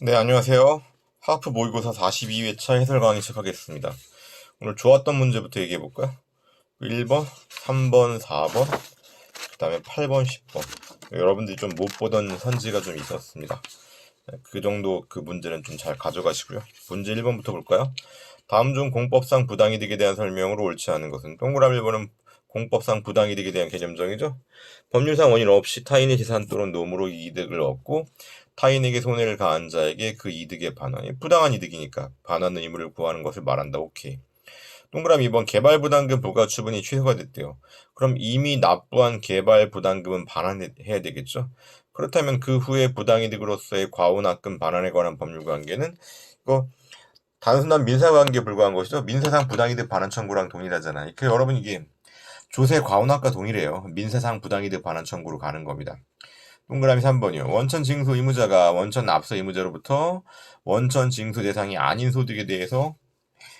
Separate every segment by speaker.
Speaker 1: 네, 안녕하세요. 하프 모의고사 42회차 해설 강의 시작하겠습니다. 오늘 좋았던 문제부터 얘기해 볼까요? 1번, 3번, 4번, 그 다음에 8번, 10번. 여러분들이 좀 못 보던 선지가 좀 있었습니다. 그 정도 그 문제는 좀 잘 가져가시고요. 문제 1번부터 볼까요? 다음 중 공법상 부당이득에 대한 설명으로 옳지 않은 것은 동그라미 1번은 공법상 부당이득에 대한 개념정이죠. 법률상 원인 없이 타인의 재산 또는 노무로 이득을 얻고 타인에게 손해를 가한 자에게 그 이득의 반환이 부당한 이득이니까 반환의 의무를 구하는 것을 말한다. 오케이. 동그라미 2번 개발부담금 부과처분이 취소가 됐대요. 그럼 이미 납부한 개발부담금은 반환해야 되겠죠. 그렇다면 그 후에 부당이득으로서의 과오납금 반환에 관한 법률관계는 이거 단순한 민사관계에 불과한 것이죠. 민사상 부당이득 반환 청구랑 동일하잖아요. 그 여러분 이게 조세 과오납과 동일해요. 민사상 부당이득 반환 청구로 가는 겁니다. 동그라미 3번이요. 원천 징수 의무자가 원천 납세 의무자로부터 원천 징수 대상이 아닌 소득에 대해서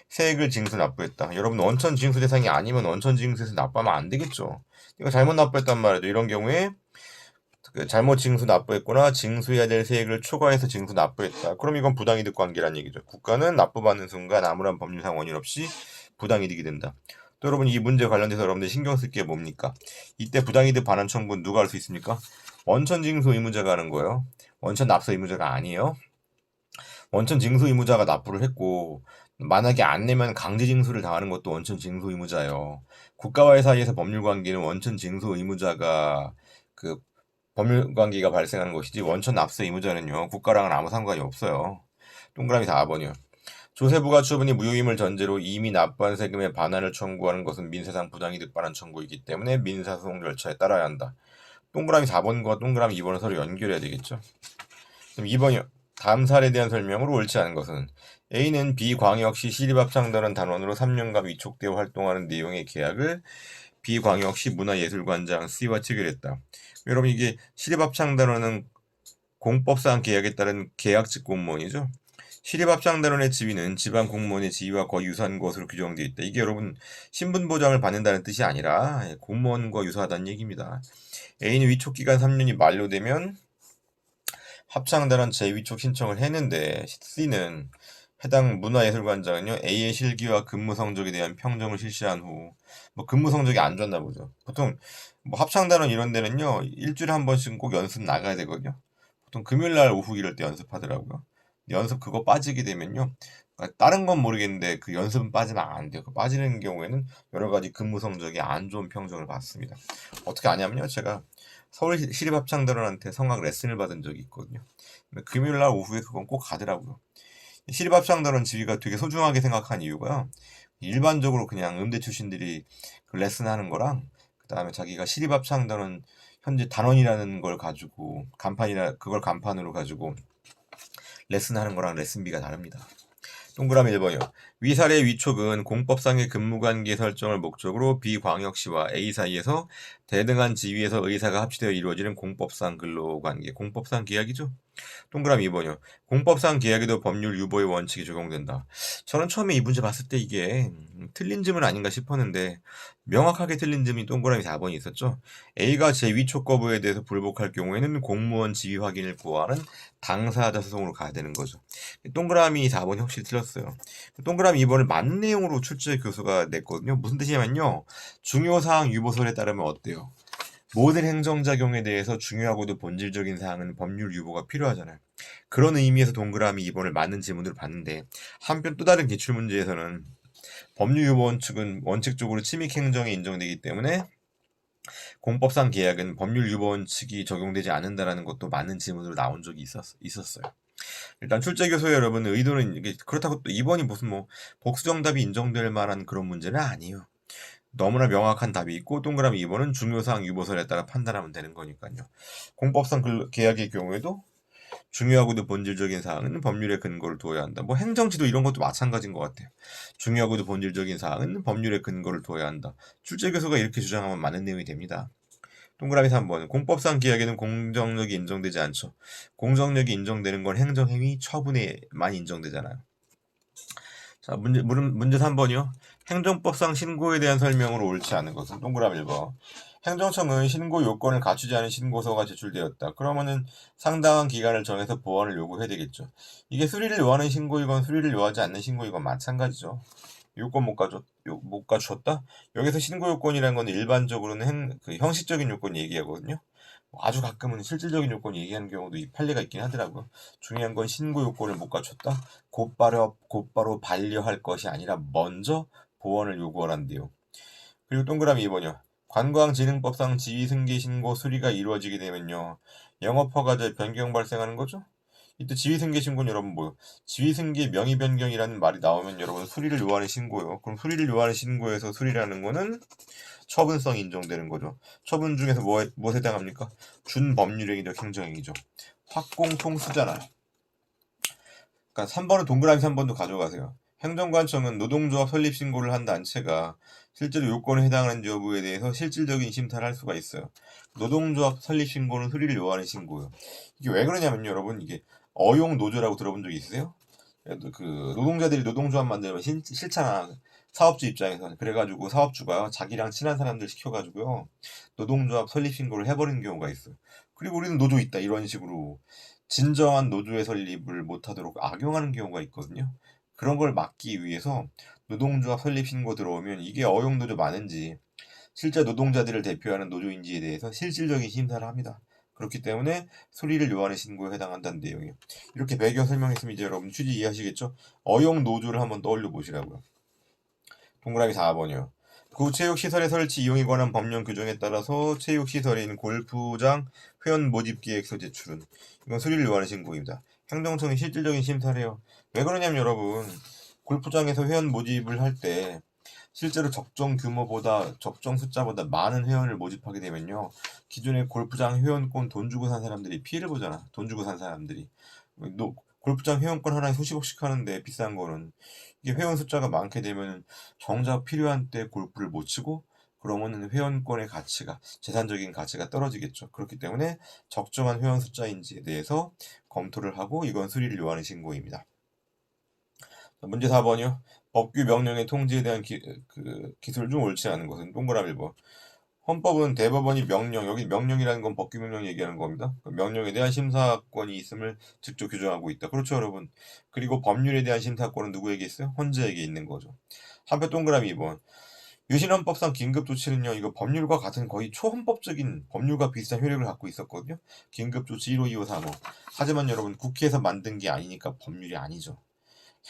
Speaker 1: 세액을 징수 납부했다. 여러분 원천 징수 대상이 아니면 원천 징수에서 납부하면 안 되겠죠. 이거 잘못 납부했단 말이죠. 이런 경우에 잘못 징수 납부했거나 징수해야 될 세액을 초과해서 징수 납부했다. 그럼 이건 부당이득 관계란 얘기죠. 국가는 납부받는 순간 아무런 법률상 원인 없이 부당이득이 된다. 또 여러분 이 문제 관련돼서 여러분들 신경 쓸 게 뭡니까? 이때 부당이득 반환 청구는 누가 할 수 있습니까? 원천 징수 의무자가 하는 거예요. 원천 납세 의무자가 아니에요. 원천 징수 의무자가 납부를 했고 만약에 안 내면 강제 징수를 당하는 것도 원천 징수 의무자예요. 국가와의 사이에서 법률 관계는 원천 징수 의무자가 그 법률 관계가 발생하는 것이지 원천 납세 의무자는요. 국가랑은 아무 상관이 없어요. 동그라미 4번이요. 조세부가 처분이 무효임을 전제로 이미 납부한 세금의 반환을 청구하는 것은 민사상 부당이득 반환 청구이기 때문에 민사소송 절차에 따라야 한다. 동그라미 4번과 동그라미 2번을 서로 연결해야 되겠죠. 그럼 2번이요. 다음 사례에 대한 설명으로 옳지 않은 것은 A는 비광역시 시립합창단원 단원으로 3년간 위촉되어 활동하는 내용의 계약을 비광역시 문화예술관장 C와 체결했다. 여러분 이게 시립합창단원은 공법상 계약에 따른 계약직 공무원이죠. 시립합창단원의 지위는 지방 공무원의 지위와 거의 유사한 것으로 규정되어 있다. 이게 여러분 신분 보장을 받는다는 뜻이 아니라 공무원과 유사하다는 얘기입니다. A는 위촉 기간 3년이 만료되면 합창단원 재위촉 신청을 했는데 C는 해당 문화예술관장은요 A의 실기와 근무 성적에 대한 평정을 실시한 후 뭐 근무 성적이 안 좋았나 보죠. 보통 뭐 합창단원 이런 데는요 일주일에 한 번씩은 꼭 연습 나가야 되거든요. 보통 금요일 날 오후 이럴 때 연습하더라고요. 연습 그거 빠지게 되면요 다른 건 모르겠는데 그 연습은 빠지면 안 돼요. 그 빠지는 경우에는 여러 가지 근무 성적이 안 좋은 평정을 받습니다. 어떻게 아냐면요 제가 서울 시립합창단원한테 성악 레슨을 받은 적이 있거든요. 금요일 날 오후에 그건 꼭 가더라고요. 시립합창단원 지위가 되게 소중하게 생각한 이유가 일반적으로 그냥 음대 출신들이 그 레슨하는 거랑 그 다음에 자기가 시립합창단원 현재 단원이라는 걸 가지고 간판이라 그걸 간판으로 가지고 레슨하는 거랑 레슨비가 다릅니다. 동그라미 1번이요. 위사례 위촉은 공법상의 근무관계 설정을 목적으로 비광역시와 A 사이에서 대등한 지위에서 의사가 합치되어 이루어지는 공법상 근로관계, 공법상 계약이죠. 동그라미 2번이요. 공법상 계약에도 법률 유보의 원칙이 적용된다. 저는 처음에 이 문제 봤을 때 이게 틀린 질문 아닌가 싶었는데 명확하게 틀린 질문이 동그라미 4번이 있었죠. A가 제2촉 거부에 대해서 불복할 경우에는 공무원 지위 확인을 구하는 당사자 소송으로 가야 되는 거죠. 동그라미 4번이 확실히 틀렸어요. 동그라미 2번을 맞는 내용으로 출제 교수가 냈거든요. 무슨 뜻이냐면요. 중요사항 유보설에 따르면 어때요? 모든 행정작용에 대해서 중요하고도 본질적인 사항은 법률 유보가 필요하잖아요. 그런 의미에서 동그라미 2번을 맞는 지문으로 봤는데 한편 또 다른 기출문제에서는 법률 유보 원칙은 원칙적으로 침익행정에 인정되기 때문에 공법상 계약은 법률 유보 원칙이 적용되지 않는다라는 것도 맞는 지문으로 나온 적이 있었어요. 일단 출제 교수의 여러분 의도는 이게 그렇다고 또 2번이 무슨 뭐 복수 정답이 인정될 만한 그런 문제는 아니에요. 너무나 명확한 답이 있고 동그라미 2번은 중요사항 유보설에 따라 판단하면 되는 거니까요. 공법상 계약의 경우에도 중요하고도 본질적인 사항은 법률의 근거를 두어야 한다. 뭐 행정지도 이런 것도 마찬가지인 것 같아요. 중요하고도 본질적인 사항은 법률의 근거를 두어야 한다. 출제 교수가 이렇게 주장하면 맞는 내용이 됩니다. 동그라미 3번 공법상 계약에는 공정력이 인정되지 않죠. 공정력이 인정되는 건 행정행위 처분에만 인정되잖아요. 자, 문제 3번이요. 행정법상 신고에 대한 설명으로 옳지 않은 것은 동그라미 1번. 행정청은 신고 요건을 갖추지 않은 신고서가 제출되었다. 그러면은 상당한 기간을 정해서 보완을 요구해야 되겠죠. 이게 수리를 요하는 신고이건 수리를 요하지 않는 신고이건 마찬가지죠. 요건 못 갖췄다? 여기서 신고 요건이라는 건 일반적으로는 형식적인 요건 얘기하거든요. 아주 가끔은 실질적인 요건 얘기하는 경우도 이 판례가 있긴 하더라고요. 중요한 건 신고 요건을 못 갖췄다. 곧바로 반려할 것이 아니라 먼저 보완을 요구하란대요. 그리고 동그라미 2번이요. 관광진흥법상 지위승계 신고 수리가 이루어지게 되면요. 영업허가제 변경 발생하는 거죠? 이때 지위승계 신고는 여러분 뭐요? 지위승계 명의 변경이라는 말이 나오면 여러분 수리를 요하는 신고요. 그럼 수리를 요하는 신고에서 수리라는 거는 처분성이 인정되는 거죠. 처분 중에서 무엇에 해당합니까? 준법률행위적 행정행위죠. 확공통수잖아요. 그러니까 3번은 동그라미 3번도 가져가세요. 행정관청은 노동조합 설립 신고를 한 단체가 실제로 요건에 해당하는지 여부에 대해서 실질적인 심사를 할 수가 있어요. 노동조합 설립 신고는 수리를 요하는 신고예요. 이게 왜 그러냐면요, 여러분. 이게 어용 노조라고 들어본 적 있으세요? 그 노동자들이 노동조합 만들면 싫잖아. 사업주 입장에서는. 그래가지고 사업주가 자기랑 친한 사람들 시켜가지고요. 노동조합 설립 신고를 해버리는 경우가 있어요. 그리고 우리는 노조 있다. 이런 식으로 진정한 노조의 설립을 못하도록 악용하는 경우가 있거든요. 그런 걸 막기 위해서 노동조합 설립 신고 들어오면 이게 어용노조 많은지 실제 노동자들을 대표하는 노조인지에 대해서 실질적인 심사를 합니다. 그렇기 때문에 수리를 요하는 신고에 해당한다는 내용이에요. 이렇게 배경 설명했으면 이제 여러분 취지 이해하시겠죠? 어용노조를 한번 떠올려 보시라고요. 동그라미 4번이요. 구체육시설의 설치 이용에 관한 법령 규정에 따라서 체육시설인 골프장 회원 모집 계획서 제출은 이건 수리를 요하는 신고입니다. 행정청이 실질적인 심사를 해요. 왜 그러냐면 여러분 골프장에서 회원 모집을 할 때 실제로 적정 규모보다 적정 숫자보다 많은 회원을 모집하게 되면요. 기존의 골프장 회원권 돈 주고 산 사람들이 피해를 보잖아. 돈 주고 산 사람들이. 골프장 회원권 하나에 수십억씩 하는데 비싼 거는 이게 회원 숫자가 많게 되면 정작 필요한 때 골프를 못 치고 그러면은 회원권의 가치가 재산적인 가치가 떨어지겠죠. 그렇기 때문에 적정한 회원 숫자인지에 대해서 검토를 하고 이건 수리를 요하는 신고입니다. 문제 4번이요. 법규 명령의 통지에 대한 기술 중 옳지 않은 것은 동그라미 1번. 헌법은 대법원이 명령, 여기 명령이라는 건 법규 명령 얘기하는 겁니다. 명령에 대한 심사권이 있음을 직접 규정하고 있다. 그렇죠, 여러분. 그리고 법률에 대한 심사권은 누구에게 있어요? 헌재에게 있는 거죠. 한표 동그라미 2번. 유신헌법상 긴급조치는요, 이거 법률과 같은 거의 초헌법적인 법률과 비슷한 효력을 갖고 있었거든요. 긴급조치 1호, 2호, 3호. 하지만 여러분, 국회에서 만든 게 아니니까 법률이 아니죠.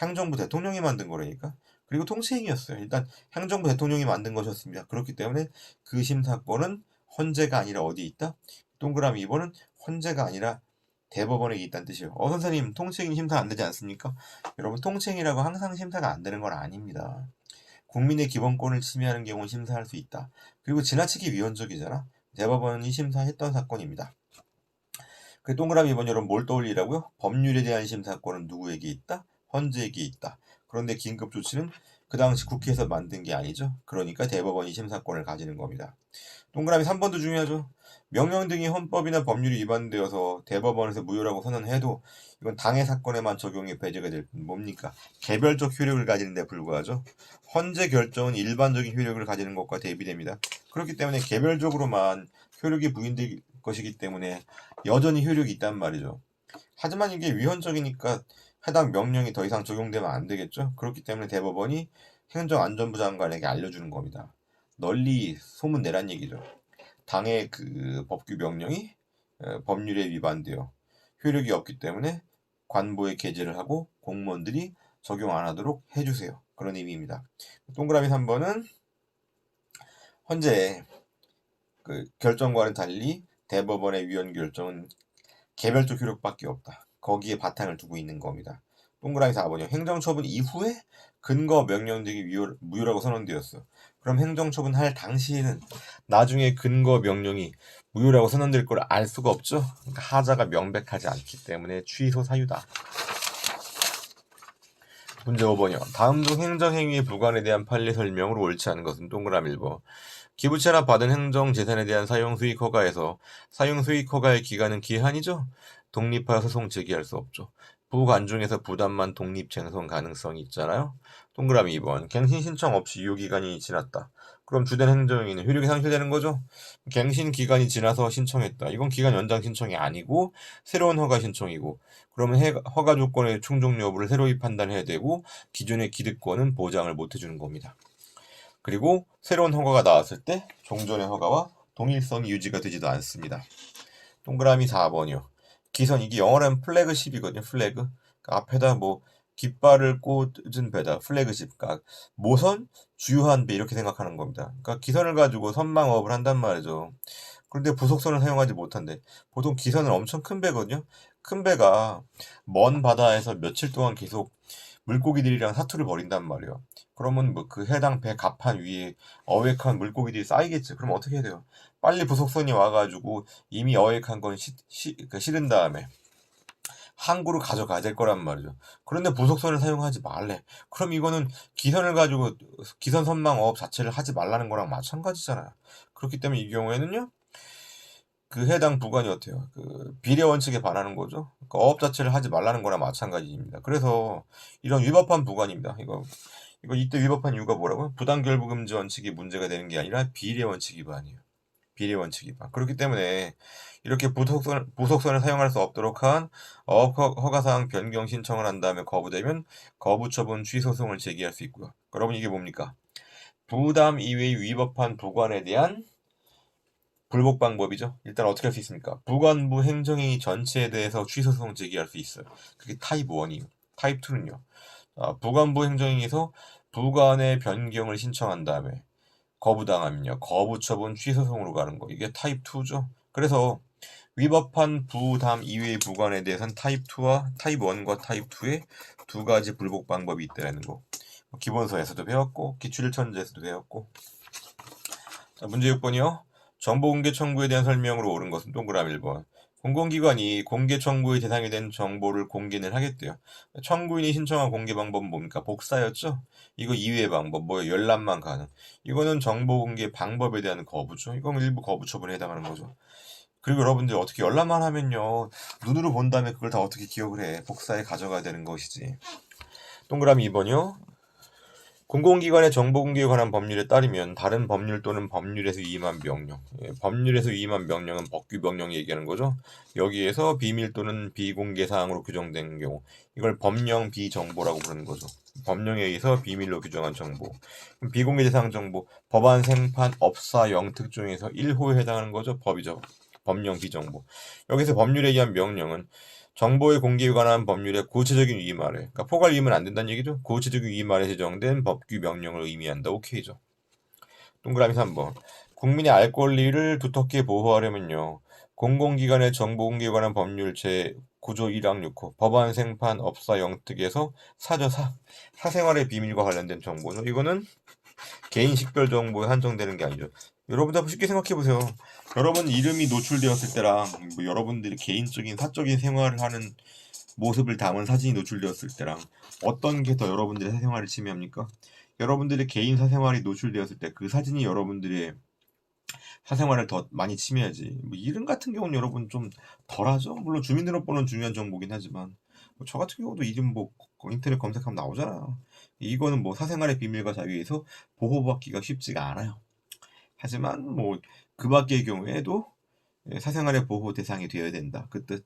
Speaker 1: 행정부 대통령이 만든 거라니까. 그리고 통치행위였어요. 일단 행정부 대통령이 만든 것이었습니다. 그렇기 때문에 그 심사권은 헌재가 아니라 어디에 있다? 동그라미 2번은 헌재가 아니라 대법원에 있다는 뜻이에요. 선생님 통치행위 심사 안 되지 않습니까? 여러분 통치행위라고 항상 심사가 안 되는 건 아닙니다. 국민의 기본권을 침해하는 경우 심사할 수 있다. 그리고 지나치게 위헌적이잖아. 대법원이 심사했던 사건입니다. 그 동그라미 2번 여러분 뭘 떠올리라고요? 법률에 대한 심사권은 누구에게 있다? 헌재에게 있다. 그런데 긴급조치는 그 당시 국회에서 만든 게 아니죠. 그러니까 대법원이 심사권을 가지는 겁니다. 동그라미 3번도 중요하죠. 명령 등이 헌법이나 법률이 위반되어서 대법원에서 무효라고 선언해도 이건 당해 사건에만 적용이 배제가 될 뿐 뭡니까? 개별적 효력을 가지는 데 불과하죠. 헌재 결정은 일반적인 효력을 가지는 것과 대비됩니다. 그렇기 때문에 개별적으로만 효력이 부인될 것이기 때문에 여전히 효력이 있단 말이죠. 하지만 이게 위헌적이니까 해당 명령이 더 이상 적용되면 안 되겠죠. 그렇기 때문에 대법원이 행정안전부 장관에게 알려주는 겁니다. 널리 소문내란 얘기죠. 당의 그 법규 명령이 법률에 위반되어 효력이 없기 때문에 관보에 게재를 하고 공무원들이 적용 안 하도록 해주세요. 그런 의미입니다. 동그라미 3번은 현재 그 결정과는 달리 대법원의 위헌 결정은 개별적 효력밖에 없다. 거기에 바탕을 두고 있는 겁니다. 동그라미 4번이요. 행정처분 이후에 근거 명령 등이 무효라고 선언되었어. 그럼 행정처분 할 당시에는 나중에 근거 명령이 무효라고 선언될 걸 알 수가 없죠. 그러니까 하자가 명백하지 않기 때문에 취소 사유다. 문제 5번이요. 다음 중 행정행위의 부관에 대한 판례 설명으로 옳지 않은 것은 동그라미 1번. 기부채납 받은 행정재산에 대한 사용수익허가에서 사용수익허가의 기간은 기한이죠. 독립하여 소송 제기할 수 없죠. 부관중에서 부담만 독립쟁송 가능성이 있잖아요. 동그라미 2번. 갱신 신청 없이 유효기간이 지났다. 그럼 주된 행정행위는 효력이 상실되는 거죠. 갱신 기간이 지나서 신청했다. 이건 기간 연장 신청이 아니고 새로운 허가 신청이고, 그러면 허가 조건의 충족 여부를 새로이 판단해야 되고 기존의 기득권은 보장을 못 해주는 겁니다. 그리고 새로운 허가가 나왔을 때 종전의 허가와 동일성이 유지가 되지도 않습니다. 동그라미 4번이요. 기선, 이게 영어로 하면 플래그십이거든요. 플래그. 그러니까 앞에다 뭐 깃발을 꽂은 배다. 플래그십. 그러니까 모선, 주요한 배 이렇게 생각하는 겁니다. 그러니까 기선을 가지고 선망업을 한단 말이죠. 그런데 부속선을 사용하지 못한대. 보통 기선은 엄청 큰 배거든요. 큰 배가 먼 바다에서 며칠 동안 계속 물고기들이랑 사투를 벌인단 말이에요. 그러면 뭐 그 해당 배 갑판 위에 어획한 물고기들이 쌓이겠지. 그럼 어떻게 해야 돼요? 빨리 부속선이 와가지고 이미 어획한 건 실은 다음에 항구로 가져가야 될 거란 말이죠. 그런데 부속선을 사용하지 말래. 그럼 이거는 기선을 가지고 기선 선망업 자체를 하지 말라는 거랑 마찬가지잖아요. 그렇기 때문에 이 경우에는요, 그 해당 부관이 어때요? 그 비례 원칙에 반하는 거죠. 그 어업 자체를 하지 말라는 거랑 마찬가지입니다. 그래서 이런 위법한 부관입니다. 이거 이때 위법한 이유가 뭐라고요? 부당결부금지 원칙이 문제가 되는 게 아니라 비례 원칙 위반이에요. 비례 원칙 위반. 그렇기 때문에 이렇게 부속선을 사용할 수 없도록 한 어업 허가사항 변경 신청을 한 다음에 거부되면 거부 처분 취소송을 제기할 수 있고요. 여러분, 이게 뭡니까? 부담 이외의 위법한 부관에 대한 불복 방법이죠. 일단 어떻게 할 수 있습니까? 부관부 행정행위 전체에 대해서 취소송 제기할 수 있어요. 그게 타입 1이에요. 타입 2는요. 부관부 행정행위에서 부관의 변경을 신청한 다음에 거부당하면요, 거부 처분 취소송으로 가는 거. 이게 타입 2죠. 그래서 위법한 부담 이외의 부관에 대해서는 타입 2와 타입 1과 타입 2의 두 가지 불복 방법이 있다는 거. 기본서에서도 배웠고 기출천재에서도 배웠고. 자, 문제 6번이요. 정보공개 청구에 대한 설명으로 옳은 것은 동그라미 1번. 공공기관이 공개 청구의 대상이 된 정보를 공개는 하겠대요. 청구인이 신청한 공개 방법은 뭡니까? 복사였죠? 이거 이외의 방법, 열람만 가능. 이거는 정보 공개 방법에 대한 거부죠. 이건 일부 거부 처분에 해당하는 거죠. 그리고 여러분들 어떻게 열람만 하면요, 눈으로 본 다음에 그걸 다 어떻게 기억을 해? 복사해 가져가야 되는 것이지. 동그라미 2번이요. 공공기관의 정보공개에 관한 법률에 따르면 다른 법률 또는 법률에서 위임한 명령, 법률에서 위임한 명령은 법규 명령 얘기하는 거죠. 여기에서 비밀 또는 비공개 사항으로 규정된 경우, 이걸 법령 비정보라고 부르는 거죠. 법령에 의해서 비밀로 규정한 정보. 그럼 비공개 대상 정보, 법안, 생판, 업사, 영특 중에서 1호에 해당하는 거죠. 법이죠. 법령 비정보. 여기서 법률에 의한 명령은 정보의 공개에 관한 법률의 구체적인 위임 아래, 그러니까 포괄 위임은 안 된다는 얘기죠. 구체적인 위임 아래 제정된 법규 명령을 의미한다. 오케이죠. 동그라미 3번. 국민의 알 권리를 두텁게 보호하려면요, 공공기관의 정보 공개에 관한 법률 제9조 1항 6호 법안, 생판, 업사, 영특에서 사생활의 비밀과 관련된 정보죠. 이거는 개인 식별 정보에 한정되는 게 아니죠. 여러분들 한번 쉽게 생각해 보세요. 여러분 이름이 노출되었을 때랑 여러분들이 개인적인 사적인 생활을 하는 모습을 담은 사진이 노출되었을 때랑 어떤 게 더 여러분들의 사생활을 침해합니까? 여러분들의 개인 사생활이 노출되었을 때 그 사진이 여러분들의 사생활을 더 많이 침해하지. 이름 같은 경우는 여러분 좀 덜하죠. 물론 주민등록번호는 중요한 정보긴 하지만 저 같은 경우도 이름 인터넷 검색하면 나오잖아. 이거는 사생활의 비밀과 자유에서 보호받기가 쉽지가 않아요. 하지만 그 밖의 경우에도 사생활의 보호 대상이 되어야 된다. 그 뜻.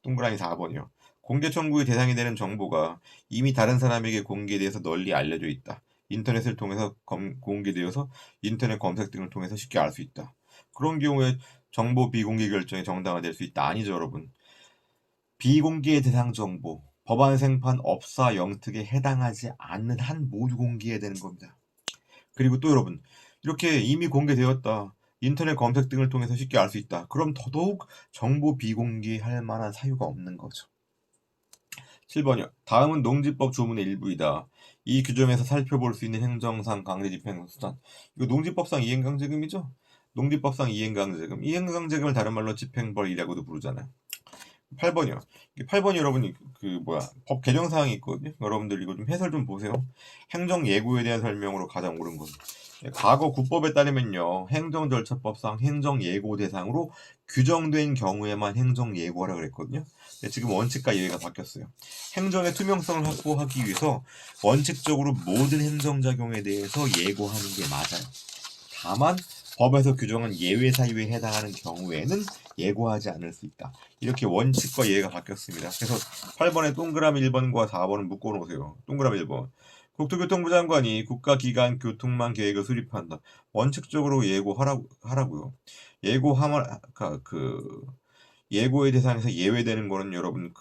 Speaker 1: 동그라미 4번이요. 공개 청구의 대상이 되는 정보가 이미 다른 사람에게 공개돼서 널리 알려져 있다. 인터넷을 통해서 공개되어서 인터넷 검색 등을 통해서 쉽게 알 수 있다. 그런 경우에 정보 비공개 결정이 정당화될 수 있다. 아니죠, 여러분. 비공개 대상 정보, 법안, 생판, 업사, 영특에 해당하지 않는 한 모두 공개해야 되는 겁니다. 그리고 또 여러분, 이렇게 이미 공개되었다. 인터넷 검색 등을 통해서 쉽게 알 수 있다. 그럼 더더욱 정보 비공개할 만한 사유가 없는 거죠. 7번이요. 다음은 농지법 조문의 일부이다. 이 규정에서 살펴볼 수 있는 행정상 강제집행수단. 이거 농지법상 이행강제금이죠? 농지법상 이행강제금. 이행강제금을 다른 말로 집행벌이라고도 부르잖아요. 8번이요. 8번이 여러분 법 개정 사항이 있거든요. 여러분들 이거 좀 해설 좀 보세요. 행정 예고에 대한 설명으로 가장 옳은 것은 과거 국법에 따르면요, 행정절차법상 행정 예고 대상으로 규정된 경우에만 행정 예고하라 그랬거든요. 근데 지금 원칙과 예외가 바뀌었어요. 행정의 투명성을 확보하기 위해서 원칙적으로 모든 행정작용에 대해서 예고하는 게 맞아요. 다만 법에서 규정한 예외 사유에 해당하는 경우에는 예고하지 않을 수 있다. 이렇게 원칙과 예외가 바뀌었습니다. 그래서 8번에 동그라미 1번과 4번은 묶어놓으세요. 동그라미 1번. 국토교통부 장관이 국가기관 교통망 계획을 수립한다. 원칙적으로 예고하라고요. 예고의 대상에서 예외되는 거는 여러분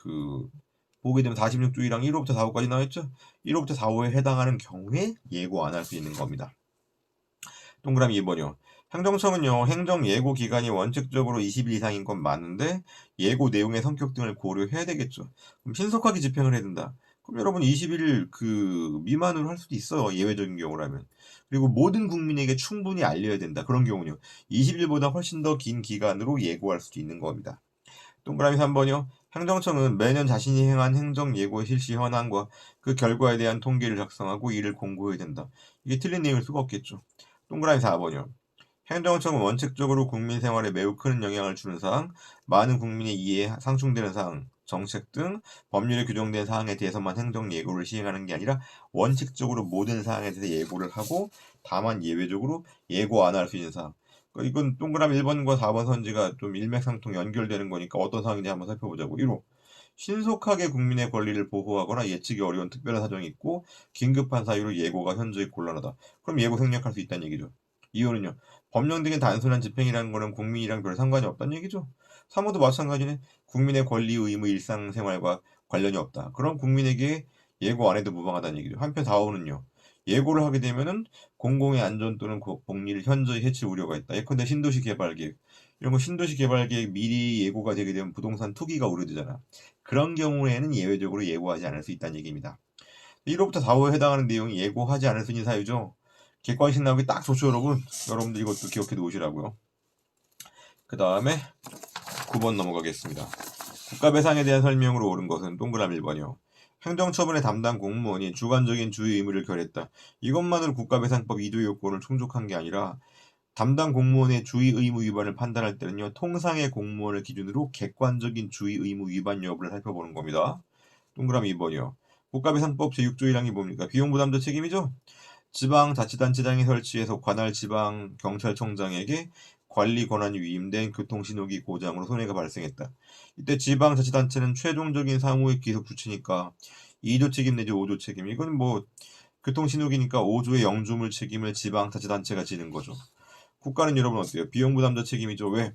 Speaker 1: 보게 되면 46조이랑 1호부터 4호까지 나와있죠? 1호부터 4호에 해당하는 경우에 예고 안 할 수 있는 겁니다. 동그라미 2번이요. 행정청은요, 행정 예고 기간이 원칙적으로 20일 이상인 건 맞는데 예고 내용의 성격 등을 고려해야 되겠죠. 그럼 신속하게 집행을 해야 된다. 그럼 여러분 20일 미만으로 할 수도 있어요. 예외적인 경우라면. 그리고 모든 국민에게 충분히 알려야 된다. 그런 경우는요. 20일보다 훨씬 더 긴 기간으로 예고할 수도 있는 겁니다. 동그라미 3번이요. 행정청은 매년 자신이 행한 행정 예고 실시 현황과 그 결과에 대한 통계를 작성하고 이를 공고해야 된다. 이게 틀린 내용일 수가 없겠죠. 동그라미 4번이요. 행정청은 원칙적으로 국민 생활에 매우 큰 영향을 주는 사항, 많은 국민의 이해에 상충되는 사항, 정책 등 법률에 규정된 사항에 대해서만 행정 예고를 시행하는 게 아니라 원칙적으로 모든 사항에 대해서 예고를 하고 다만 예외적으로 예고 안 할 수 있는 사항. 이건 동그라미 1번과 4번 선지가 좀 일맥상통 연결되는 거니까 어떤 상황인지 한번 살펴보자고. 1호. 신속하게 국민의 권리를 보호하거나 예측이 어려운 특별한 사정이 있고 긴급한 사유로 예고가 현저히 곤란하다. 그럼 예고 생략할 수 있다는 얘기죠. 2호는요. 법령 등의 단순한 집행이라는 거는 국민이랑 별 상관이 없다는 얘기죠. 3호도 마찬가지네. 국민의 권리, 의무, 일상생활과 관련이 없다. 그럼 국민에게 예고 안 해도 무방하다는 얘기죠. 한편 4호는요. 예고를 하게 되면은 공공의 안전 또는 복리를 현저히 해칠 우려가 있다. 예컨대 신도시 개발 계획. 이런 거 신도시 개발 계획 미리 예고가 되게 되면 부동산 투기가 우려되잖아. 그런 경우에는 예외적으로 예고하지 않을 수 있다는 얘기입니다. 1호부터 4호에 해당하는 내용이 예고하지 않을 수 있는 사유죠. 객관식 나오기 딱 좋죠, 여러분. 여러분들 이것도 기억해 놓으시라고요. 그 다음에 9번 넘어가겠습니다. 국가배상에 대한 설명으로 옳은 것은 동그라미 1번이요. 행정처분의 담당 공무원이 주관적인 주의 의무를 결했다. 이것만으로 국가배상법 2조 요건을 충족한 게 아니라 담당 공무원의 주의 의무 위반을 판단할 때는요. 통상의 공무원을 기준으로 객관적인 주의 의무 위반 여부를 살펴보는 겁니다. 동그라미 2번이요. 국가배상법 제6조 1항이 뭡니까? 비용부담자 책임이죠? 지방자치단체장이 설치해서 관할 지방경찰청장에게 관리 권한이 위임된 교통신호기 고장으로 손해가 발생했다. 이때 지방자치단체는 최종적인 사무의 기속 주체니까 2조 책임 내지 5조 책임. 이건 교통신호기니까 5조의 영주물 책임을 지방자치단체가 지는 거죠. 국가는 여러분 어때요? 비용부담자 책임이죠. 왜?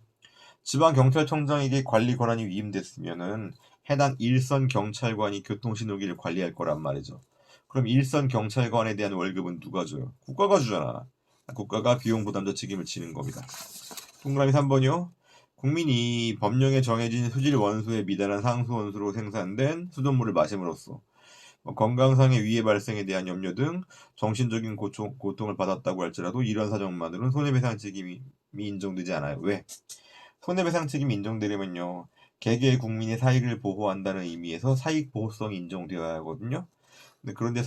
Speaker 1: 지방경찰청장에게 관리 권한이 위임됐으면은 해당 일선 경찰관이 교통신호기를 관리할 거란 말이죠. 그럼 일선 경찰관에 대한 월급은 누가 줘요? 국가가 주잖아. 국가가 비용부담자 책임을 지는 겁니다. 동그라미 3번이요. 국민이 법령에 정해진 수질 원소에 미달한 상수 원소로 생산된 수돗물을 마심으로써 건강상의 위해 발생에 대한 염려 등 정신적인 고통을 받았다고 할지라도 이런 사정만으로는 손해배상 책임이 인정되지 않아요. 왜? 손해배상 책임이 인정되려면요. 개개의 국민의 사익을 보호한다는 의미에서 사익보호성이 인정되어야 하거든요. 그런데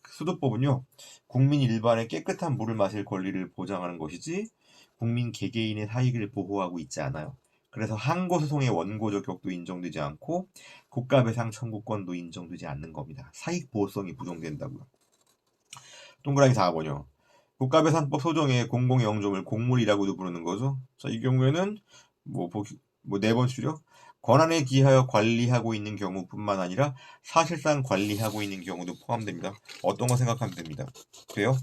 Speaker 1: 수도법은요. 국민 일반의 깨끗한 물을 마실 권리를 보장하는 것이지 국민 개개인의 사익을 보호하고 있지 않아요. 그래서 항고소송의 원고 적격도 인정되지 않고 국가배상 청구권도 인정되지 않는 겁니다. 사익보호성이 부정된다고요. 동그라미 4번이요. 국가배상법 소정의 공공영조물 공물이라고도 부르는 거죠. 자, 이 경우에는 4번 추려 권한에 기하여 관리하고 있는 경우뿐만 아니라 사실상 관리하고 있는 경우도 포함됩니다. 어떤 거 생각하면 됩니다. 돼요?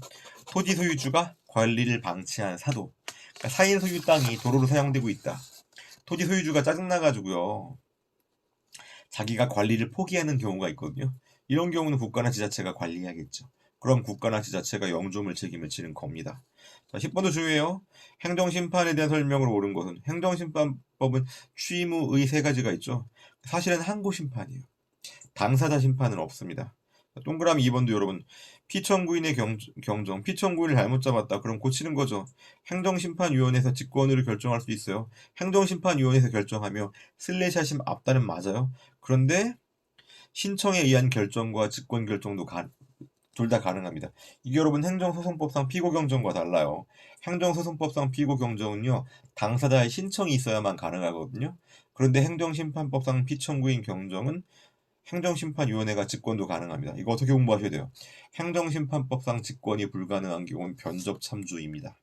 Speaker 1: 토지 소유주가 관리를 방치한 사도. 그러니까 사인 소유 땅이 도로로 사용되고 있다. 토지 소유주가 짜증나가지고요. 자기가 관리를 포기하는 경우가 있거든요. 이런 경우는 국가나 지자체가 관리해야겠죠. 그럼 국가나 지자체가 영조물 책임을 지는 겁니다. 자, 10번도 중요해요. 행정심판에 대한 설명으로 옳은 것은 행정심판법은 취무의 세 가지가 있죠. 사실은 항고심판이에요. 당사자 심판은 없습니다. 동그라미 2번도 여러분 피청구인의 경정, 피청구인을 잘못 잡았다. 그럼 고치는 거죠. 행정심판위원회에서 직권으로 결정할 수 있어요. 행정심판위원회에서 결정하며 슬래시하심 앞단은 맞아요. 그런데 신청에 의한 결정과 직권 결정도 둘 다 가능합니다. 이게 여러분 행정소송법상 피고경정과 달라요. 행정소송법상 피고경정은요. 당사자의 신청이 있어야만 가능하거든요. 그런데 행정심판법상 피청구인 경정은 행정심판위원회가 직권도 가능합니다. 이거 어떻게 공부하셔야 돼요? 행정심판법상 직권이 불가능한 경우는 변접참조입니다.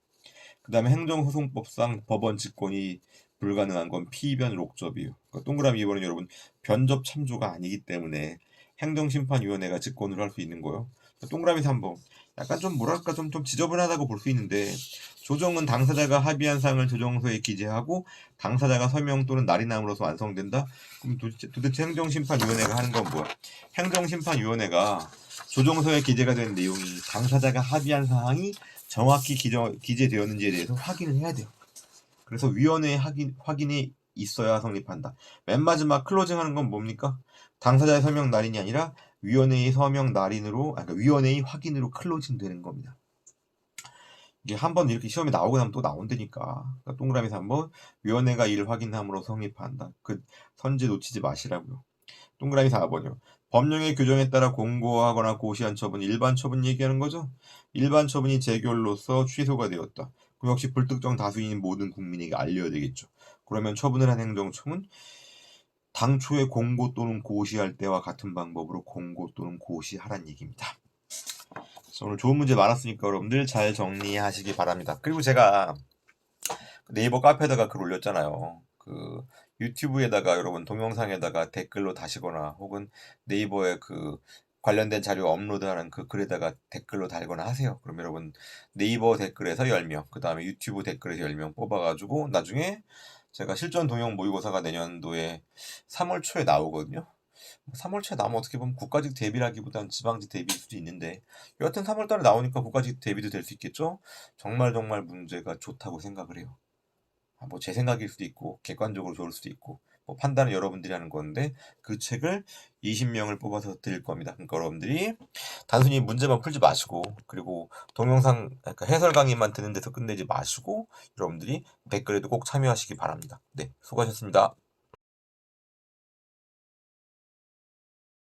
Speaker 1: 그 다음에 행정소송법상 법원 직권이 불가능한 건 피변 록접이에요. 그러니까 동그라미 2번은 여러분 변접 참조가 아니기 때문에 행정심판위원회가 직권으로 할 수 있는 거예요. 동그라미 3번 약간 좀 뭐랄까 좀 지저분하다고 볼 수 있는데 조정은 당사자가 합의한 사항을 조정서에 기재하고 당사자가 서명 또는 날인함으로써 완성된다. 그럼 도대체 행정심판위원회가 하는 건 뭐야? 행정심판위원회가 조정서에 기재가 된 내용이 당사자가 합의한 사항이 정확히 기재되었는지에 대해서 확인을 해야 돼요. 그래서 위원회의 확인이 있어야 성립한다. 맨 마지막 클로징하는 건 뭡니까? 당사자의 서명 날인이 아니라 위원회의 서명 날인으로, 그러니까 위원회의 확인으로 클로징 되는 겁니다. 이게 한번 이렇게 시험에 나오고 나면 또 나온다니까. 그러니까 동그라미에서 한번 위원회가 이를 확인함으로 성립한다. 그 선제 놓치지 마시라고요. 동그라미 4번이요. 법령의 규정에 따라 공고하거나 고시한 처분, 일반 처분 얘기하는 거죠. 일반 처분이 재결로서 취소가 되었다. 그럼 역시 불특정 다수인 모든 국민에게 알려야 되겠죠. 그러면 처분을 한 행정청은 당초에 공고 또는 고시할 때와 같은 방법으로 공고 또는 고시하란 얘기입니다. 그래서 오늘 좋은 문제 많았으니까 여러분들 잘 정리하시기 바랍니다. 그리고 제가 네이버 카페에다가 글 올렸잖아요. 그 유튜브에다가 여러분 동영상에다가 댓글로 다시거나 혹은 네이버에 그 관련된 자료 업로드하는 그 글에다가 댓글로 달거나 하세요. 그럼 여러분 네이버 댓글에서 10명, 그 다음에 유튜브 댓글에서 10명 뽑아가지고 나중에 제가 실전 동영 모의고사가 내년도에 3월 초에 나오거든요. 3월 초에 나오면 어떻게 보면 국가직 대비라기보다는 지방직 대비일 수도 있는데 여하튼 3월 달에 나오니까 국가직 대비도 될 수 있겠죠? 정말 문제가 좋다고 생각을 해요. 뭐 제 생각일 수도 있고 객관적으로 좋을 수도 있고 뭐 판단은 여러분들이 하는 건데 그 책을 20명을 뽑아서 드릴 겁니다. 그러니까 여러분들이 단순히 문제만 풀지 마시고 그리고 동영상 그러니까 해설 강의만 듣는 데서 끝내지 마시고 여러분들이 댓글에도 꼭 참여하시기 바랍니다. 네, 수고하셨습니다.